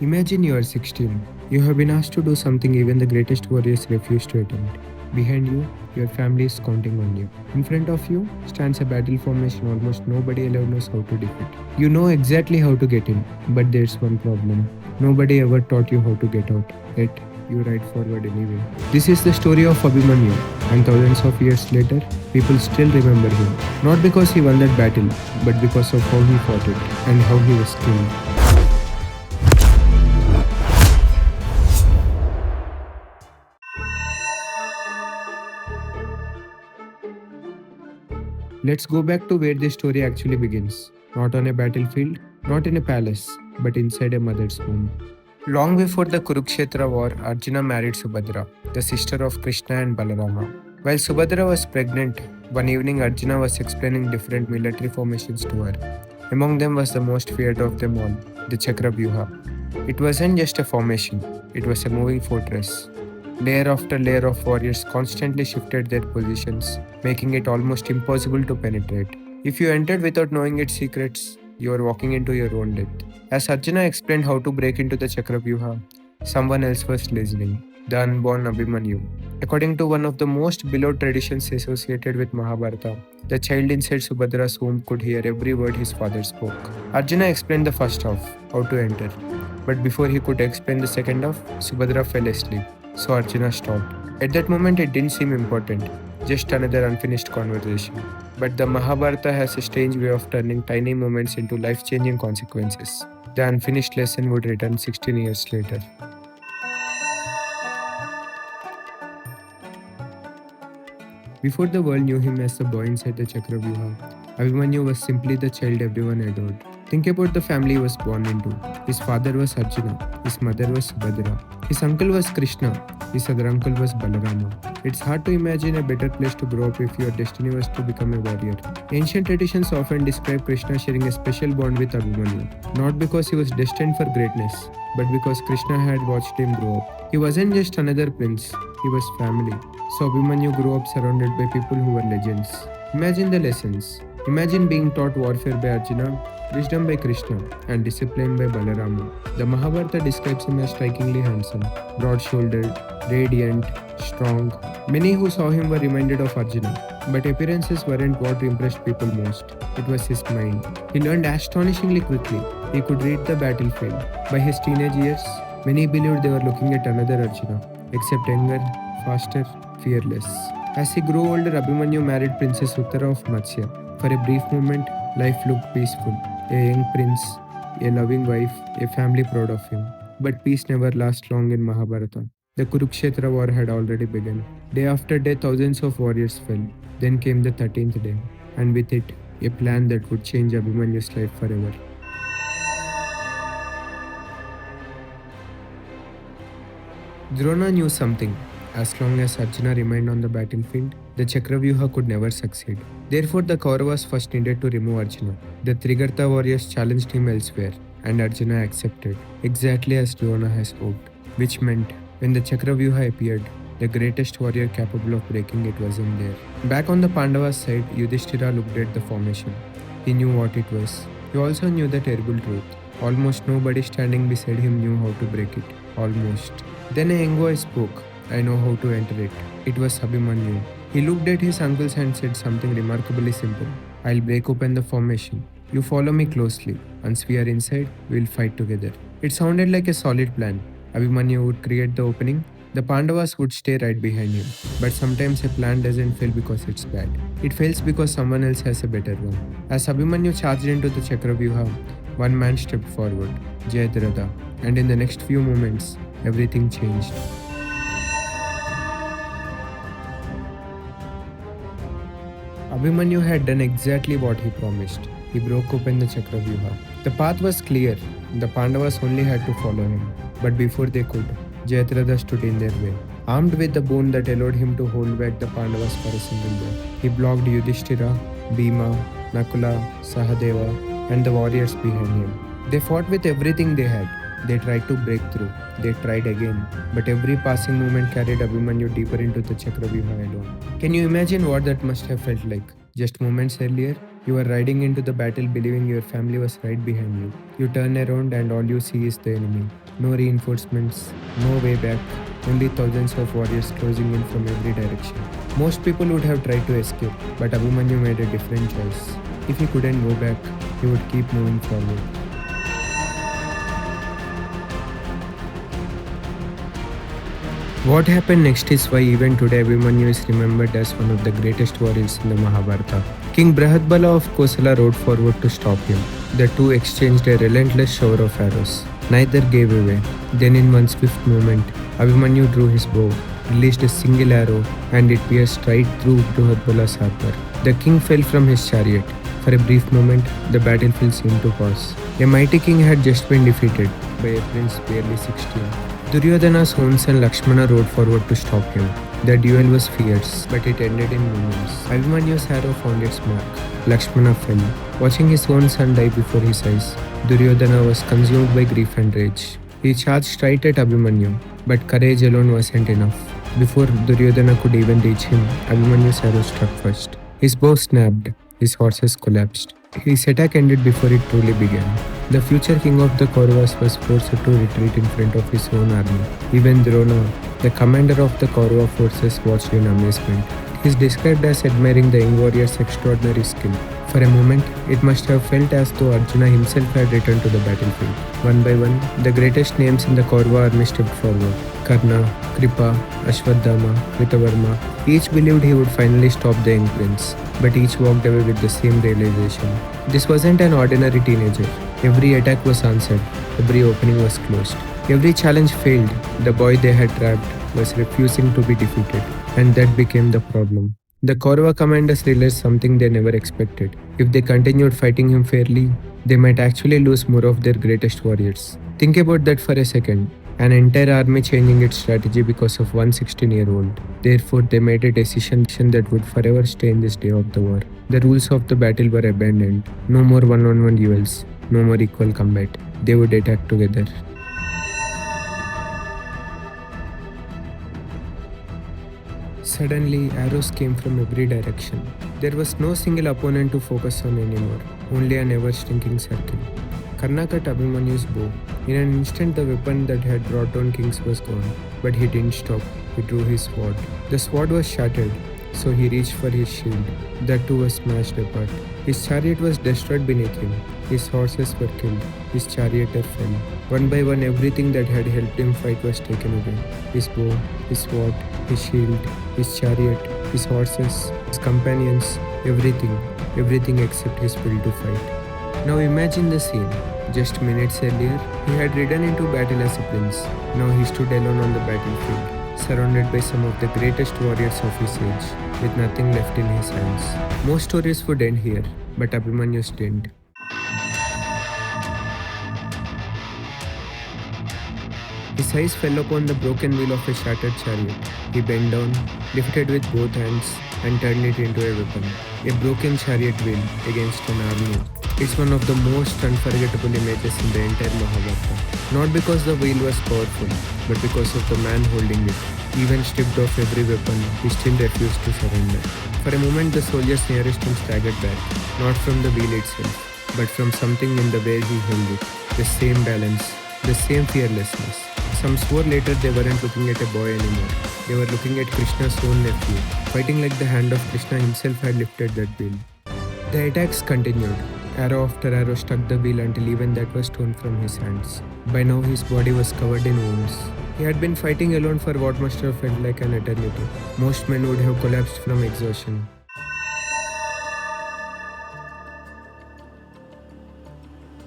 Imagine you are 16. You have been asked to do something even the greatest warriors refuse to attempt. Behind you, your family is counting on you. In front of you stands a battle formation almost nobody alive knows how to defeat. You know exactly how to get in, but there's one problem. Nobody ever taught you how to get out. Yet, you ride forward anyway. This is the story of Abhimanyu, and thousands of years later, people still remember him. Not because he won that battle, but because of how he fought it and how he was killed. Let's go back to where this story actually begins. Not on a battlefield, not in a palace, but inside a mother's womb. Long before the Kurukshetra war, Arjuna married Subhadra, the sister of Krishna and Balarama. While Subhadra was pregnant, one evening Arjuna was explaining different military formations to her. Among them was the most feared of them all, the Chakravyuha. It wasn't just a formation, it was a moving fortress. Layer after layer of warriors constantly shifted their positions, making it almost impossible to penetrate. If you entered without knowing its secrets, you were walking into your own death. As Arjuna explained how to break into the Chakravyuha, someone else was listening, the unborn Abhimanyu. According to one of the most beloved traditions associated with Mahabharata, the child inside Subhadra's womb could hear every word his father spoke. Arjuna explained the first half, how to enter. But before he could explain the second half, Subhadra fell asleep. So Arjuna stopped. At that moment, it didn't seem important, just another unfinished conversation. But the Mahabharata has a strange way of turning tiny moments into life changing consequences. The unfinished lesson would return 16 years later. Before the world knew him as the boy inside the Chakravyuha, Abhimanyu was simply the child everyone adored. Think about the family he was born into. His father was Arjuna, his mother was Subhadra, his uncle was Krishna, his other uncle was Balarama. It's hard to imagine a better place to grow up if your destiny was to become a warrior. Ancient traditions often describe Krishna sharing a special bond with Abhimanyu, not because he was destined for greatness, but because Krishna had watched him grow up. He wasn't just another prince, he was family. So Abhimanyu grew up surrounded by people who were legends. Imagine the lessons. Imagine being taught warfare by Arjuna, wisdom by Krishna, and discipline by Balarama. The Mahabharata describes him as strikingly handsome, broad-shouldered, radiant, strong. Many who saw him were reminded of Arjuna, but appearances weren't what impressed people most. It was his mind. He learned astonishingly quickly. He could read the battlefield. By his teenage years, many believed they were looking at another Arjuna, except younger, faster, fearless. As he grew older, Abhimanyu married Princess Uttara of Matsya. For a brief moment, life looked peaceful. A young prince, a loving wife, a family proud of him. But peace never lasts long in Mahabharata. The Kurukshetra war had already begun. Day after day, thousands of warriors fell. Then came the 13th day, and with it, a plan that would change Abhimanyu's life forever. Drona knew something. As long as Arjuna remained on the battlefield, the Chakravyuha could never succeed. Therefore, the Kauravas first needed to remove Arjuna. The Trigarta warriors challenged him elsewhere, and Arjuna accepted, exactly as Drona has hoped. Which meant, when the Chakravyuha appeared, the greatest warrior capable of breaking it wasn't there. Back on the Pandavas' side, Yudhishthira looked at the formation. He knew what it was. He also knew the terrible truth. Almost nobody standing beside him knew how to break it. Almost. Then a young boy spoke. I know how to enter it. It was Abhimanyu. He looked at his uncles and said something remarkably simple. I'll break open the formation. You follow me closely. Once we are inside, we'll fight together. It sounded like a solid plan. Abhimanyu would create the opening. The Pandavas would stay right behind him. But sometimes a plan doesn't fail because it's bad. It fails because someone else has a better one. As Abhimanyu charged into the Chakravyuha, one man stepped forward, Jayadratha, and in the next few moments, everything changed. Abhimanyu had done exactly what he promised. He broke open the Chakravyuha. The path was clear. The Pandavas only had to follow him. But before they could, Jayadratha stood in their way. Armed with the boon that allowed him to hold back the Pandavas for a single day, he blocked Yudhishthira, Bhima, Nakula, Sahadeva, and the warriors behind him. They fought with everything they had. They tried to break through. They tried again. But every passing moment carried Abhimanyu deeper into the Chakravyuha alone. Can you imagine what that must have felt like? Just moments earlier, You are riding into the battle believing your family was right behind you. You turn around and all you see is the enemy. No reinforcements, no way back, only thousands of warriors closing in from every direction. Most people would have tried to escape, but Abhimanyu made a different choice. If he couldn't go back, he would keep moving forward. What happened next is why even today Abhimanyu is remembered as one of the greatest warriors in the Mahabharata. King Brihatbala of Kosala rode forward to stop him. The two exchanged a relentless shower of arrows. Neither gave away. Then in one swift movement, Abhimanyu drew his bow, released a single arrow, and it pierced right through Brihatbala's armor. The king fell from his chariot. For a brief moment, the battlefield seemed to pause. A mighty king had just been defeated by a prince barely 16. Duryodhana's own son Lakshmana rode forward to stop him. The duel was fierce, but it ended in moments. Abhimanyu's arrow found its mark. Lakshmana fell. Watching his own son die before his eyes, Duryodhana was consumed by grief and rage. He charged straight at Abhimanyu, but courage alone wasn't enough. Before Duryodhana could even reach him, Abhimanyu's arrow struck first. His bow snapped. His horses collapsed. His attack ended before it truly began. The future king of the Kauravas was forced to retreat in front of his own army. Even Drona, the commander of the Kaurava forces, watched in amazement. He is described as admiring the young warrior's extraordinary skill. For a moment, it must have felt as though Arjuna himself had returned to the battlefield. One by one, the greatest names in the Kaurava army stepped forward. Karna, Kripa, Ashwadhama, Kritavarma. Each believed he would finally stop the young prince, but each walked away with the same realization. This wasn't an ordinary teenager. Every attack was answered, every opening was closed. Every challenge failed. The boy they had trapped was refusing to be defeated, and that became the problem. The Kaurava commanders realized something they never expected. If they continued fighting him fairly, they might actually lose more of their greatest warriors. Think about that for a second. An entire army changing its strategy because of one 16-year-old. Therefore, they made a decision that would forever stay in this day of the war. The rules of the battle were abandoned. No more one-on-one duels. No more equal combat. They would attack together. Suddenly, arrows came from every direction. There was no single opponent to focus on anymore, only an ever-shrinking circle. Karna cut Abhimanyu's bow. In an instant, the weapon that had brought down kings was gone. But he didn't stop. He drew his sword. The sword was shattered, so he reached for his shield. That too was smashed apart. His chariot was destroyed beneath him. His horses were killed. His charioteer fell. One by one, everything that had helped him fight was taken away. His bow, his sword, his shield, his chariot, his horses, his companions, everything. Everything except his will to fight. Now imagine the scene. Just minutes earlier, he had ridden into battle as a prince. Now he stood alone on the battlefield, surrounded by some of the greatest warriors of his age, with nothing left in his hands. Most stories would end here, but Abhimanyu's didn't. His eyes fell upon the broken wheel of a shattered chariot. He bent down, lifted with both hands, and turned it into a weapon. A broken chariot wheel against an army. It's one of the most unforgettable images in the entire Mahabharata. Not because the wheel was powerful, but because of the man holding it. Even stripped of every weapon, he still refused to surrender. For a moment, the soldiers nearest him staggered back, not from the wheel itself, but from something in the way he held it. The same balance, the same fearlessness. Some swore later they weren't looking at a boy anymore. They were looking at Krishna's own nephew, fighting like the hand of Krishna himself had lifted that wheel. The attacks continued. Arrow after arrow struck the wheel until even that was torn from his hands. By now his body was covered in wounds. He had been fighting alone for what must have felt like an eternity. Most men would have collapsed from exhaustion.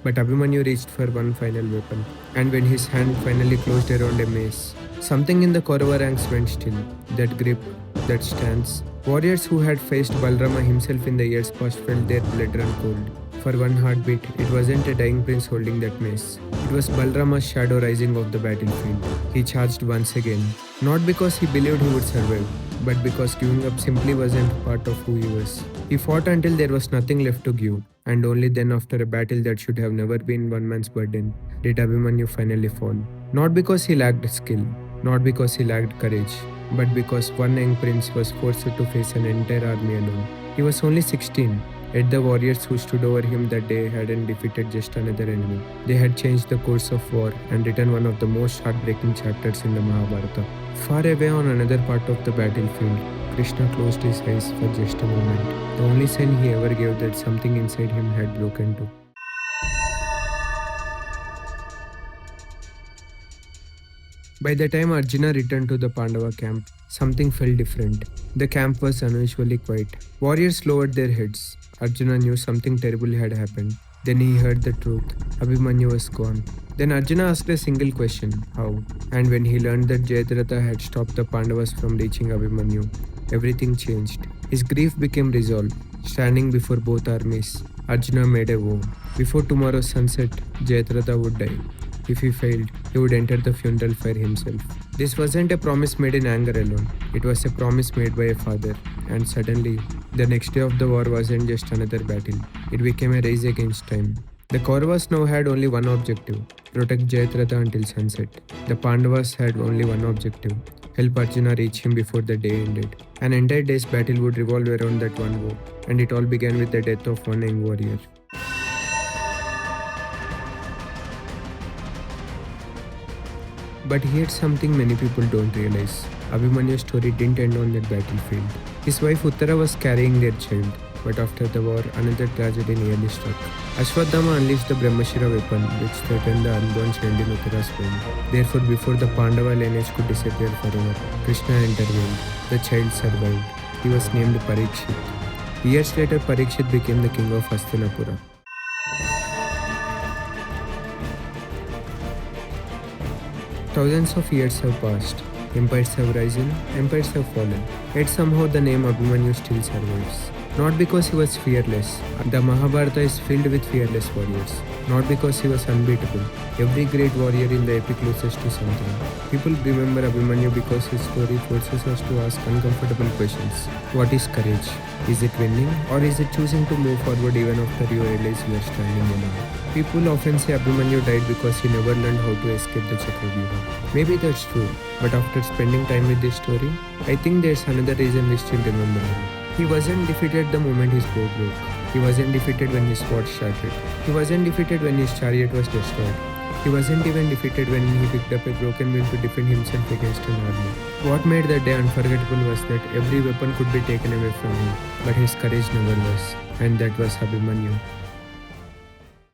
But Abhimanyu reached for one final weapon, and when his hand finally closed around a mace, something in the Kaurava ranks went still. That grip, that stance. Warriors who had faced Balrama himself in the years past felt their blood run cold. For one heartbeat, it wasn't a dying prince holding that mace. It was Balrama's shadow rising off the battlefield. He charged once again, not because he believed he would survive, but because giving up simply wasn't part of who he was. He fought until there was nothing left to give, and only then, after a battle that should have never been one man's burden, did Abhimanyu finally fall. Not because he lacked skill, not because he lacked courage, but because one young prince was forced to face an entire army alone. He was only 16, Yet the warriors who stood over him that day hadn't defeated just another enemy. They had changed the course of war and written one of the most heartbreaking chapters in the Mahabharata. Far away on another part of the battlefield, Krishna closed his eyes for just a moment, the only sign he ever gave that something inside him had broken too. By the time Arjuna returned to the Pandava camp, something felt different. The camp was unusually quiet. Warriors lowered their heads. Arjuna knew something terrible had happened. Then he heard the truth. Abhimanyu was gone. Then Arjuna asked a single question, how? And when he learned that Jayadratha had stopped the Pandavas from reaching Abhimanyu, everything changed. His grief became resolved. Standing before both armies, Arjuna made a vow. Before tomorrow's sunset, Jayadratha would die. If he failed, he would enter the funeral fire himself. This wasn't a promise made in anger alone. It was a promise made by a father. And suddenly, the next day of the war wasn't just another battle. It became a race against time. The Kauravas now had only one objective: protect Jayadratha until sunset. The Pandavas had only one objective: help Arjuna reach him before the day ended. An entire day's battle would revolve around that one vow, and it all began with the death of one young warrior. But here's something many people don't realize. Abhimanyu's story didn't end on that battlefield. His wife Uttara was carrying their child, but after the war, another tragedy nearly struck. Ashwadhama unleashed the Brahmashira weapon, which threatened the unborn child in Uttara's womb. Therefore, before the Pandava lineage could disappear forever, Krishna intervened. The child survived. He was named Parikshit. Years later, Parikshit became the king of Hastinapura. Thousands of years have passed. Empires have risen, empires have fallen. Yet somehow the name Abhimanyu still survives. Not because he was fearless. The Mahabharata is filled with fearless warriors. Not because he was unbeatable. Every great warrior in the epic loses to something. People remember Abhimanyu because his story forces us to ask uncomfortable questions. What is courage? Is it winning? Or is it choosing to move forward even after you realize you are standing alone? People often say Abhimanyu died because he never learned how to escape the Chakravyuha. Maybe that's true, but after spending time with this story, I think there's another reason we still remember him. He wasn't defeated the moment his bow broke. He wasn't defeated when his sword shattered. He wasn't defeated when his chariot was destroyed. He wasn't even defeated when he picked up a broken wheel to defend himself against an army. What made that day unforgettable was that every weapon could be taken away from him, but his courage never was, and that was Abhimanyu.